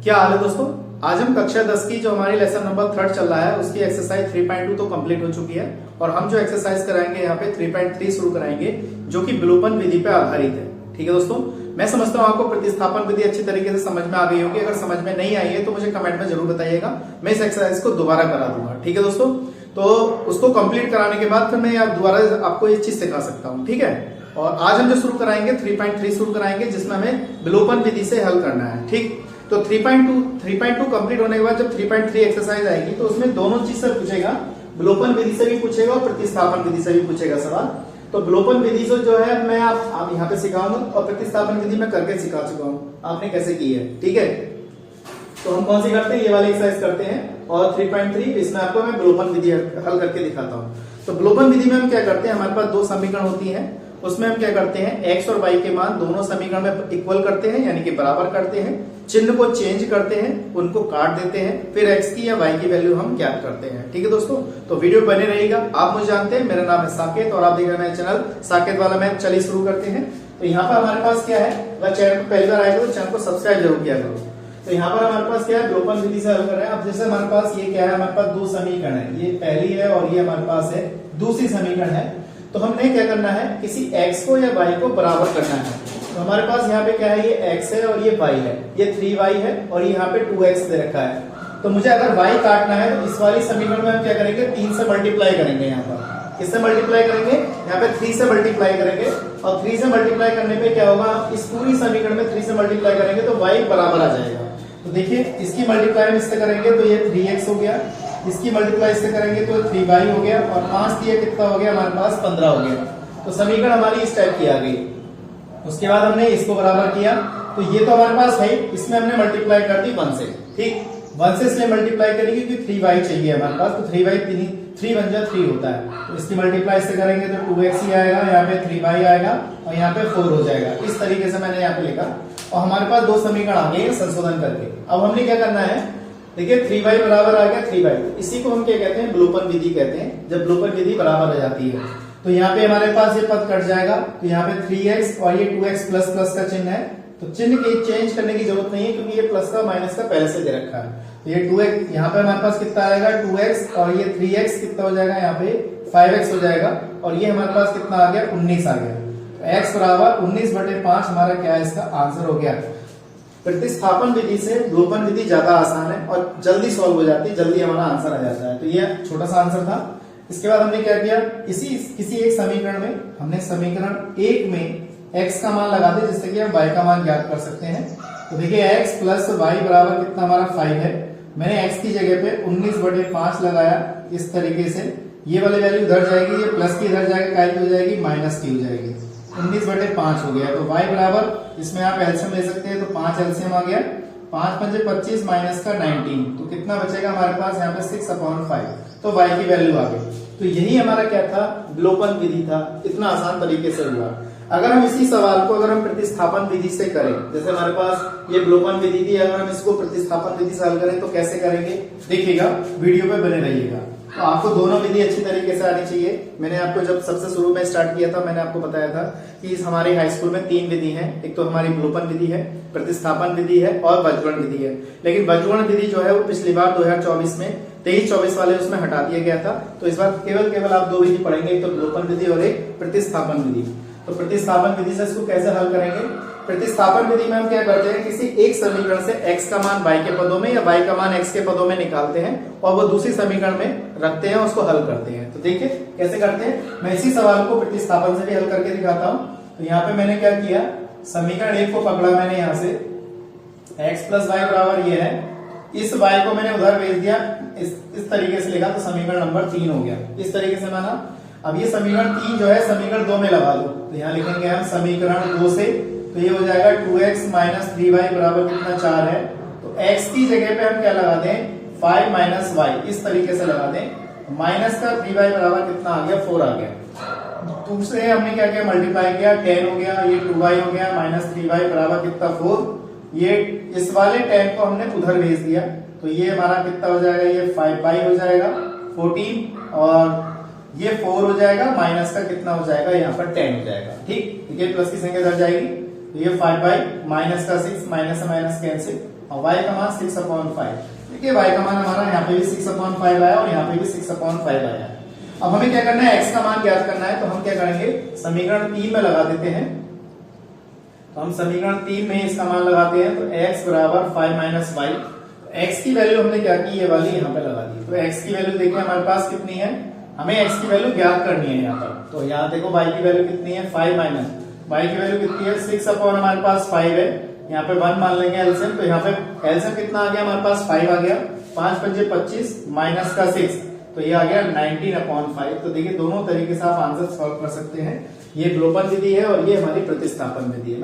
क्या हाल है दोस्तों। आज हम कक्षा 10 की जो हमारी लेसन नंबर 3 चल रहा है उसकी एक्सरसाइज 3.2 तो कंप्लीट हो चुकी है और हम जो एक्सरसाइज कराएंगे यहाँ पे 3.3 शुरू कराएंगे जो कि विलोपन विधि पे आधारित है। ठीक है दोस्तों, मैं समझता हूँ आपको प्रतिस्थापन विधि अच्छी तरीके से समझ में आ गई होगी। अगर समझ में नहीं आई है तो मुझे कमेंट में जरूर बताइएगा, मैं इस एक्सरसाइज को दोबारा करा दूंगा। ठीक है दोस्तों, तो उसको कंप्लीट कराने के बाद फिर मैं दोबारा आपको ये चीज सिखा सकता हूँ। ठीक है, और आज हम जो शुरू कराएंगे 3.3 शुरू कराएंगे जिसमें हमें विलोपन विधि से हल करना है। ठीक, तो 3.2 कंप्लीट होने के बाद जब 3.3 एक्सरसाइज आएगी तो उसमें दोनों चीज से पूछेगा, विलोपन विधि से भी पूछेगा और प्रतिस्थापन विधि से भी पूछेगा सवाल। तो विलोपन विधि जो है मैं आप यहाँ पे सिखाऊंगा और प्रतिस्थापन विधि मैं करके सिखा चुका हूँ, आपने कैसे की है। ठीक है, तो हम कौन सी करते हैं, ये वाली एक्सरसाइज करते हैं और 3.3 इसमें आपको मैं विलोपन विधि हल करके दिखाता हूँ। तो विलोपन विधि में हम क्या करते हैं, हमारे पास दो समीकरण होती है, उसमें हम क्या करते हैं x और y के मान दोनों समीकरण में इक्वल करते हैं यानी कि बराबर करते हैं, चिन्ह को चेंज करते हैं, उनको काट देते हैं, फिर x की या y की वैल्यू हम ज्ञात करते हैं। ठीक है दोस्तों, तो वीडियो बने रहेगा। आप मुझे जानते हैं, मेरा नाम है साकेत और आप देख रहे हैं मेरा चैनल साकेत वाला मैथ। चलिए शुरू करते हैं। तो यहाँ पर हमारे पास क्या है, अगर चैनल पर पहली बार आएगा तो चैनल को सब्सक्राइब जरूर किया करो। तो यहाँ पर हमारे पास क्या है, विलोपन विधि से हल कर रहे हैं। अब जैसे हमारे पास ये क्या है, हमारे पास दो समीकरण है, ये पहली है और ये हमारे पास है दूसरी समीकरण है। तो हमने क्या करना है, किसी x को या y को बराबर करना है। तो हमारे पास यहाँ पे क्या है, ये x है और ये y है, ये 3y है और यहाँ पे 2x दे रखा है। तो मुझे अगर y काटना है तो इस वाली समीकरण में हम क्या करेंगे, 3 से मल्टीप्लाई करेंगे। यहाँ पर किससे मल्टीप्लाई करेंगे, यहाँ पे 3 से मल्टीप्लाई करेंगे और 3 से मल्टीप्लाई करने पे क्या होगा, इस पूरी समीकरण में 3 से मल्टीप्लाई करेंगे तो y बराबर आ जाएगा। तो देखिए इसकी मल्टीप्लाई हम इससे करेंगे तो ये 3x हो गया, इसकी मल्टीप्लाई से करेंगे तो 3y हो गया और 5 दिए कितना हो गया, हमारे पास 15 हो गया। तो समीकरण हमारी इस टाइप की आ गई। उसके बाद हमने इसको बराबर किया तो ये तो हमारे पास है, इसमें हमने मल्टीप्लाई कर दी 1 से। ठीक, 1 से इसलिए मल्टीप्लाई करेंगे क्योंकि 3y चाहिए हमारे पास, तो 3y 3 बन जाए 3 होता है। तो इसकी मल्टीप्लाई से करेंगे तो 2x ही आएगा, यहाँ पे 3y आएगा और यहाँ पे 4 हो जाएगा। इस तरीके से मैंने यहाँ पे लिखा और हमारे पास दो समीकरण आ गए संशोधन करके। अब हमने क्या करना है, देखिए 3y बराबर आ गया 3y, इसी को हम क्या कहते हैं, विलोपन विधि कहते हैं। जब विलोपन विधि बराबर आ जाती है तो यहाँ पे हमारे पास ये पद कट जाएगा, तो यहाँ पे 3x और ये 2x प्लस प्लस का चिन्ह है, तो चिन्ह की चेंज करने की जरूरत नहीं है क्योंकि ये प्लस का माइनस का पहले से दे रखा है। तो ये 2x यहाँ पे हमारे पास कितना आएगा 2x और ये 3x कितना हो जाएगा, यहाँ पे 5x हो जाएगा और ये हमारे पास कितना आ गया 19 आ गया। तो x बराबर 19/5 हमारा क्या है, इसका आंसर हो गया। प्रतिस्थापन विधि से विलोपन विधि ज्यादा आसान है और जल्दी सॉल्व हो जाती है, जल्दी हमारा आंसर आ जाता है। तो ये छोटा सा आंसर था। इसके बाद हमने क्या किया, किसी एक समीकरण में हमने समीकरण 1 में x का मान लगा दिया जिससे कि हम y का मान ज्ञात कर सकते हैं। तो देखिए x प्लस y बराबर कितना हमारा 5 है। मैंने x की जगह पे 19/5 लगाया इस तरीके से, ये वाली वैल्यू इधर जाएगी, ये प्लस की इधर जाएगी, काय की हो जाएगी, माइनस की हो जाएगी। 19/5 हो गया। तो y बराबर, इसमें आप एलसीएम ले सकते हैं, तो 5 एलसीएम आ गया, 5×5 = 25 माइनस का 19, तो कितना बचेगा हमारे पास यहाँ पे 6/5, तो y की वैल्यू आ गई। तो यही हमारा क्या था, विलोपन विधि था। इतना आसान तरीके से हुआ। अगर हम इसी सवाल को अगर हम प्रतिस्थापन विधि से करें, जैसे हमारे पास ये विलोपन विधि थी, अगर हम इसको प्रतिस्थापन विधि से हल करें तो कैसे करेंगे, देखिएगा, वीडियो पे बने रहिएगा। तो आपको दोनों विधि अच्छी तरीके से आनी चाहिए। मैंने आपको जब सबसे शुरू में स्टार्ट किया था, मैंने आपको बताया था कि हमारे हाई स्कूल में 3 विधि हैं। एक तो हमारी विलोपन विधि है, प्रतिस्थापन विधि है और बजगुणन विधि है। लेकिन बजगुणन विधि जो है वो पिछली बार 2024 में 23-24 वाले उसमें हटा दिया गया था। तो इस बार केवल आप 2 विधि पढ़ेंगे, एक तो विलोपन विधि और एक प्रतिस्थापन विधि। तो प्रतिस्थापन विधि से इसको कैसे हल करेंगे, प्रतिस्थापन विधि में हम क्या करते हैं, किसी एक समीकरण से x का मान y के पदों में या y का मान x के पदों में निकालते हैं और वो दूसरी समीकरण में रखते हैं, उसको हल करते हैं। तो देखिए कैसे करते हैं, मैं इसी सवाल को प्रतिस्थापन से भी हल करके दिखाता हूँ। तो यहाँ पे मैंने क्या किया, समीकरण 1 को पकड़ा मैंने, यहाँ से x प्लस y बराबर ये है, इस y को मैंने उधर भेज दिया, इस तरीके से लिखा, तो समीकरण नंबर 3 हो गया। इस तरीके से माना। अब ये समीकरण 3 जो है समीकरण 2 में लगा दो, तो यहाँ लिखेंगे हम समीकरण 2 से, तो ये हो जाएगा 2x माइनस 3y बराबर कितना 4 है। तो x की जगह पे हम क्या लगा दें, 5 माइनस y, इस तरीके से लगा दें। माइनस का 3y बराबर कितना आ गया, 4 आ गया। दूसरे हमने क्या किया, मल्टीप्लाई किया, 10 हो गया, ये 2y हो गया, माइनस 3y बराबर कितना 4। ये इस वाले 10 को हमने उधर भेज दिया, तो ये हमारा कितना हो जाएगा, ये 5y हो जाएगा 14 और ये 4 हो जाएगा, माइनस का कितना हो जाएगा, यहाँ पर 10 हो जाएगा। ठीक, ये प्लस की संख्या इधर जाएगी। तो ये 5 बाई माइनस का 6, माइनस से माइनस कैंसिल, और y का मान 6/5। देखिए y का मान हमारा यहाँ पे भी 6/5 आया और यहाँ पे भी 6/5 आया। अब हमें क्या करना है, x का मान ज्ञात करना है, तो हम क्या करेंगे, समीकरण 3 में लगा देते हैं। तो हम समीकरण 3 में इसका मान लगाते हैं, तो x बराबर 5 - y। x की वैल्यू हमने क्या की, ये वाली यहाँ पे लगा दी। तो x की वैल्यू देखिए हमारे पास कितनी है, हमें x की वैल्यू ज्ञात करनी है यहाँ पर। तो यहाँ देखो y की वैल्यू कितनी है, 5 माइनस y की वैल्यू कितनी है, 6 अपॉन हमारे पास 5 है। यहाँ पे 1 मान लेंगे एलसीएम, तो यहाँ पे एलसीएम कितना आ गया हमारे पास, 5 आ गया। 5 पंजे 25 माइनस का 6, तो ये आ गया 19/5। तो देखिए दोनों तरीके से आप आंसर सॉल्व कर सकते हैं। ये विलोपन विधि है और ये हमारी प्रतिस्थापन विधि है।